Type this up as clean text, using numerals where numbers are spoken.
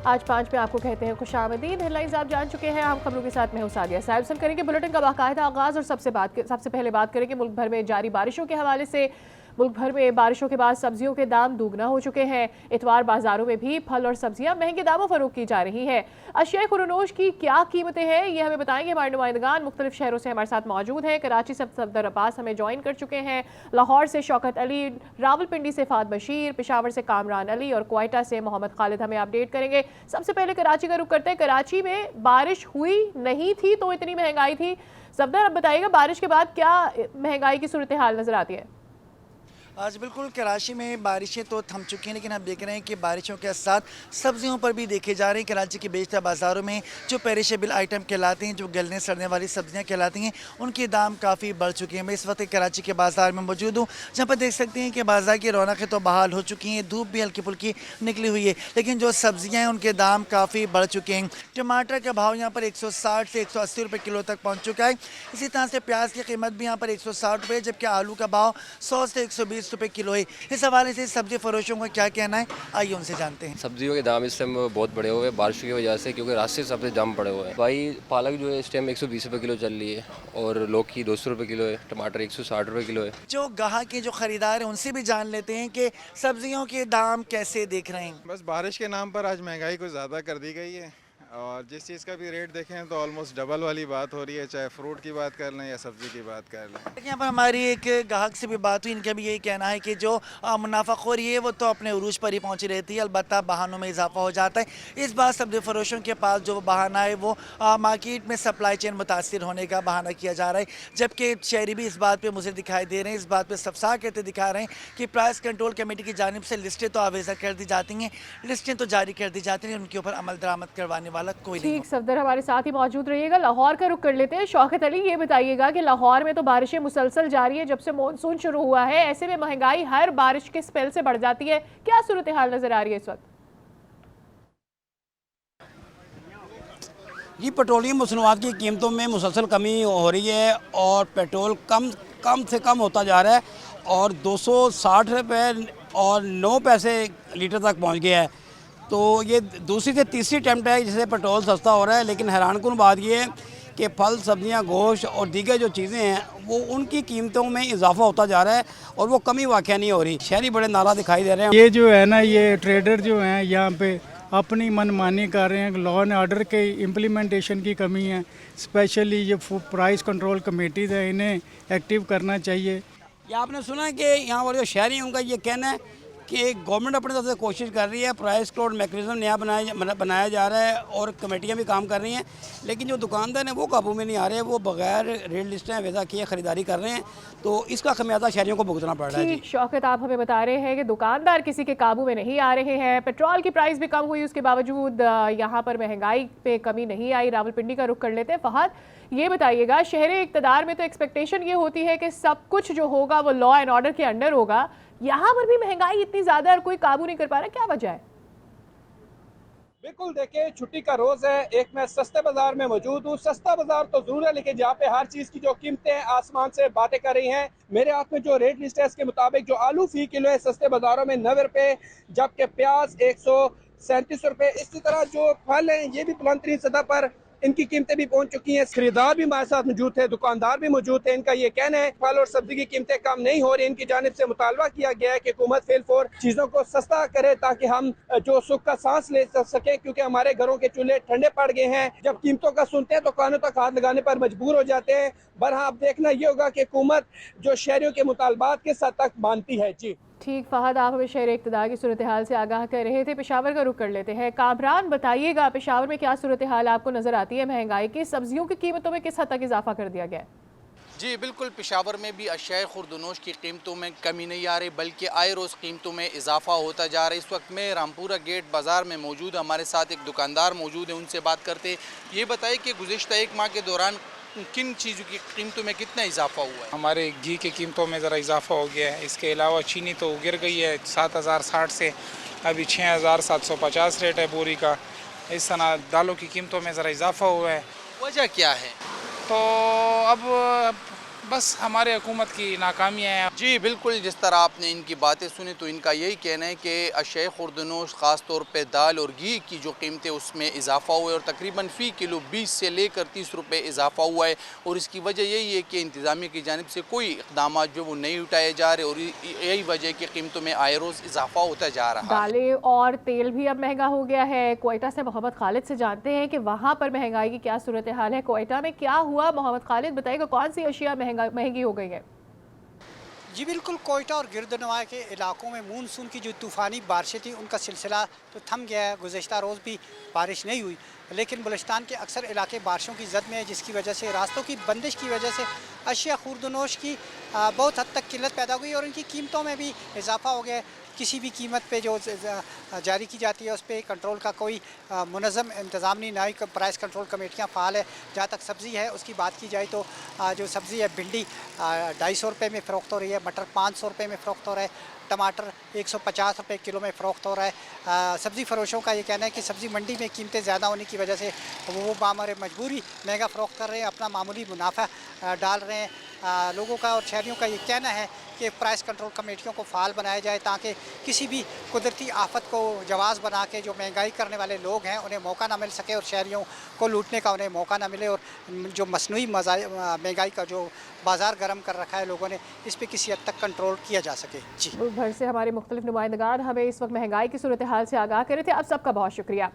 आज 5 में आपको कहते हैं खुशामदीद। हेडलाइंस आप जान चुके हैं, हम खबरों के साथ मैं हूं सादिया साहिब। करेंगे बुलेटिन का बाकायदा आगाज और सबसे पहले बात करेंगे मुल्क भर में जारी बारिशों के हवाले से। मुल्क भर में बारिशों के बाद सब्जियों के दाम दुगना हो चुके हैं। इतवार बाजारों में भी फल और सब्जियां महंगे दामों फरोख्त की जा रही हैं। अशिया खुरनोश की क्या कीमतें हैं, ये हमें बताएंगे हमारे नुमाइंदगान मुख्तलिफ शहरों से हमारे साथ मौजूद हैं। कराची से सफदर अब्बास हमें ज्वाइन कर चुके हैं, लाहौर से शौकत अली, रावलपिंडी से फात बशीर, पेशावर से कामरान अली और क्वेटा से मोहम्मद खालिद हमें अपडेट करेंगे। सबसे पहले कराची का रुख करते हैं। कराची में बारिश हुई नहीं थी तो इतनी महंगाई थी। सफदर, अब बताइएगा बारिश के बाद क्या महंगाई की सूरत हाल नजर आती है? आज बिल्कुल कराची में बारिशें तो थम चुकी हैं, लेकिन हम देख रहे हैं कि बारिशों के साथ सब्जियों पर भी देखे जा रहे हैं। कराची के बेशतर बाज़ारों में जो पेरिशेबल आइटम कहलाते हैं, जो गलने सड़ने वाली सब्जियां कहलाती हैं, उनके दाम काफ़ी बढ़ चुके हैं। मैं इस वक्त कराची के बाज़ार में मौजूद हूँ, जहाँ पर देख सकते हैं कि बाज़ार की रौनकें तो बहाल हो चुकी हैं, धूप भी हल्की फुल्की निकली हुई है, लेकिन जो सब्जियाँ हैं उनके दाम काफ़ी बढ़ चुके हैं। टमाटर का भाव यहाँ पर 160 से 180 रुपये किलो तक पहुँच चुका है। इसी तरह से प्याज की कीमत भी यहाँ पर 160 रुपये, जबकि आलू का भाव 100 से 120 रुपये किलो है। इस हवाले से सब्जी फरोशों का क्या कहना है, आइए उनसे जानते हैं। सब्जियों के दाम इस टाइम बहुत बढ़े हुए हैं बारिश की वजह से, क्योंकि रास्ते सबसे जाम पड़े हुए हैं। भाई पालक जो है इस टाइम 120 रुपये किलो चल रही है, और लौकी 200 रुपये किलो है, टमाटर 160 रुपये किलो है। जो गाहक के जो खरीदार हैं उनसे भी जान लेते हैं कि सब्जियों के दाम कैसे देख रहे हैं। बस बारिश के नाम पर आज महंगाई कुछ ज़्यादा कर दी गई है, और जिस चीज़ का भी रेट देखें तो ऑलमोस्ट डबल वाली बात हो रही है, चाहे फ्रूट की बात कर लें या सब्ज़ी की बात कर लें। यहाँ पर हमारी एक गाहक से भी बात हुई, इनका भी यही कहना है कि जो मुनाफाखोरी है वो तो अपने उरूज पर ही पहुँची रहती है, अलबत्ता बहानों में इजाफा हो जाता है। इस बार सब्जी फरोशों के पास जो बहाना है वो मार्केट में सप्लाई चेन मुतासर होने का बहाना किया जा रहा है, जबकि शहरी भी इस बात पर मुझे दिखाई दे रहे हैं, इस बात पर सफसार कहते दिखा रहे हैं कि प्राइस कंट्रोल कमेटी की जानिब से लिस्टें तो आवेज़ा कर दी जाती हैं, लिस्टें तो जारी कर दी जाती हैं, उनके ऊपर अमल दरामद करवाने वाला कोई नहीं। सफदर हमारे साथ ही मौजूद रहिएगा। लाहौर का रुख कर लेते हैं। शौकत अली, ये बताइएगा कि लाहौर में तो बारिशें मुसलसल जारी है जब से मॉनसून शुरू हुआ है, ऐसे में महंगाई हर बारिश के स्पेल से बढ़ जाती है, क्या सूरत हाल नजर आ रही है इस वक्त? जी, पेट्रोलियम मसनूआत की कीमतों में मुसलसल कमी हो रही है और पेट्रोल कम से कम होता जा रहा है, और 260 रुपये और 9 पैसे लीटर तक पहुंच गया है। तो ये दूसरी से तीसरी अटैम्प्ट है जिससे पेट्रोल सस्ता हो रहा है, लेकिन हैरानकुन बात ये है कि फल, सब्जियां, गोश्त और दीगर जो चीज़ें हैं वो उनकी कीमतों में इजाफा होता जा रहा है और वो कमी वाक़या नहीं हो रही। शहरी बड़े नाला दिखाई दे रहे हैं। ये जो है ना, ये ट्रेडर जो हैं यहाँ पे अपनी मनमानी कर रहे हैं। लॉ एंड ऑर्डर के इम्प्लीमेंटेशन की कमी है, स्पेशली ये प्राइस कंट्रोल कमेटीज है, इन्हें एक्टिव करना चाहिए। या आपने सुना कि यहाँ पर जो शहरी हैं उनका ये कहना है कि गवर्नमेंट अपनी तरफ से कोशिश कर रही है, प्राइस कंट्रोल मैकेनिज्म नया बनाया जा रहा है और कमेटियाँ भी काम कर रही हैं, लेकिन जो दुकानदार हैं वो काबू में नहीं आ रहे, वो बगैर रेट लिस्टें वैसा किए ख़रीदारी कर रहे हैं, तो इसका खमियाजा शहरियों को भुगतना पड़ रहा है। शौकत, आप हमें बता रहे हैं कि दुकानदार किसी के काबू में नहीं आ रहे हैं, पेट्रोल की प्राइस भी कम हुई, उसके बावजूद यहाँ पर महंगाई पे कमी नहीं आई। रावलपिंडी का रुख कर लेते हैं। फहद, ये बताइएगा, शहरी इक़्तिदार में तो एक्सपेक्टेशन ये होती है कि सब कुछ जो होगा वो लॉ एंड ऑर्डर के अंडर होगा, यहाँ पर भी महंगाई इतनी ज्यादा और कोई काबू नहीं कर पा रहा, क्या वजह है? बिल्कुल, देखिए छुट्टी का रोज है, एक मैं सस्ते बाजार में मौजूद हूँ। सस्ता बाजार तो जरूर है, लेकिन जहाँ पे हर चीज की जो कीमतें हैं आसमान से बातें कर रही हैं। मेरे हाथ में जो रेट लिस्ट है इसके मुताबिक जो आलू फी किलो है सस्ते बाजारों में 90 रुपये, जबकि प्याज 137 रुपये। इसी तरह जो फल हैं ये भी बुलंदतरीन सतह पर इनकी कीमतें भी पहुंच चुकी हैं। खरीदार भी हमारे साथ मौजूद थे, दुकानदार भी मौजूद थे। इनका ये कहना है फल और सब्जी की कीमतें कम नहीं हो रही। इनकी जानिब से मुतालबा किया गया है कि हुकूमत फेल फोर चीज़ों को सस्ता करे ताकि हम जो सुख का सांस ले सके, क्योंकि हमारे घरों के चूल्हे ठंडे पड़ गए हैं। जब कीमतों का सुनते हैं तो कानों तक हाथ लगाने पर मजबूर हो जाते हैं। बहरहाल अब देखना ये होगा कि हुकूमत जो शहरियों के मुतालबात के साथ तक मानती है। जी ठीक, फहद, आप हमें शहर इक़्तिदार की सूरत हाल से आगाह कर रहे थे। पेशावर का रुख कर लेते हैं। कामरान, बताइएगा पेशावर में क्या सूरत हाल आपको नज़र आती है महंगाई की? सब्जियों की कीमतों में किस हद तक इजाफा कर दिया गया है? जी बिल्कुल, पेशावर में भी अशिया खुर्दनोश की कीमतों में कमी नहीं आ रही, बल्कि आए रोज़ कीमतों में इजाफा होता जा रहा है। इस वक्त मैं रामपुरा गेट बाज़ार में मौजूद, हमारे साथ एक दुकानदार मौजूद है, उनसे बात करते। ये बताइए कि गुज़िश्ता एक माह के दौरान किन चीज़ों की कीमतों में कितना इजाफा हुआ है? हमारे घी की कीमतों में ज़रा इजाफा हो गया है। इसके अलावा चीनी तो गिर गई है 7060 से अभी 6750 रेट है बोरी का। इस तरह दालों की कीमतों में ज़रा इजाफा हुआ है। वजह क्या है? तो अब बस हमारे हुकूमत की नाकामियाँ हैं। जी बिल्कुल, जिस तरह आपने इनकी बातें सुनी तो इनका यही कहना है कि अशय खुर्दनोश ख़ास तौर पे दाल और घी की जो कीमतें उसमें इजाफा हुआ है और तकरीबन फ़ी किलो 20 से लेकर 30 रुपये इजाफा हुआ है और इसकी वजह यही है कि इंतज़ामिया की जानिब से कोई इक़दाम जो वो नहीं उठाए जा रहे और यही वजह कि कीमतों में आए रोज़ इजाफा होता जा रहा है। दालें और तेल भी अब महंगा हो गया है। कोयटा से मोहम्मद खालिद से जानते हैं कि वहाँ पर महंगाई की क्या सूरत हाल है। कोयटा में क्या हुआ, मोहम्मद खालिद बताइएगा, कौन सी अशिया महंगी हो गई है? जी बिल्कुल, कोयटा और गिरदनवा के इलाकों में मानसून की जो तूफ़ानी बारिशें थी उनका सिलसिला तो थम गया है। गुज़श्ता रोज़ भी बारिश नहीं हुई, लेकिन बलूचिस्तान के अक्सर इलाके बारिशों की जद में है, जिसकी वजह से रास्तों की बंदिश की वजह से अशिया खुर्दनोश की बहुत हद तक किल्लत पैदा हुई और इनकी कीमतों में भी इजाफा हो गया है। किसी भी कीमत पे जो जारी की जाती है उस पर कंट्रोल का कोई मुनज़्ज़म इंतज़ाम नहीं, ना ही प्राइस कंट्रोल कमेटियाँ फ़ाल है। जहाँ तक सब्ज़ी है उसकी बात की जाए तो जो सब्ज़ी है भिंडी 250 रुपये में फ़रोख्त हो रही है, मटर 500 रुपये में फ़रोख्त हो रहा है, टमाटर 150 रुपये किलो में फ़रोख्त हो रहा है। सब्ज़ी फ़रोशों का ये कहना है कि सब्ज़ी मंडी में कीमतें ज़्यादा होने की वजह से वो बामरे मजबूरी महंगा फ़रोख्त कर रहे हैं, अपना मामूली मुनाफा डाल रहे हैं। लोगों का और शहरियों का ये कहना है कि प्राइस कंट्रोल कमेटियों को फ़ाल बनाया जाए ताकि किसी भी कुदरती आफत को जवाज़ बना के जो महंगाई करने वाले लोग हैं उन्हें मौका ना मिल सके और शहरियों को लूटने का उन्हें मौका ना मिले और जो मसनूई महंगाई का जो बाज़ार गर्म कर रखा है लोगों ने, इस पर किसी हद तक कंट्रोल किया जा सके। जी, मुल्क भर से हमारे मुख्तलिफ नुमाइंदगान हमें इस वक्त महंगाई की सूरत हाल से आगाह कर रहे थे। अब सबका बहुत शुक्रिया।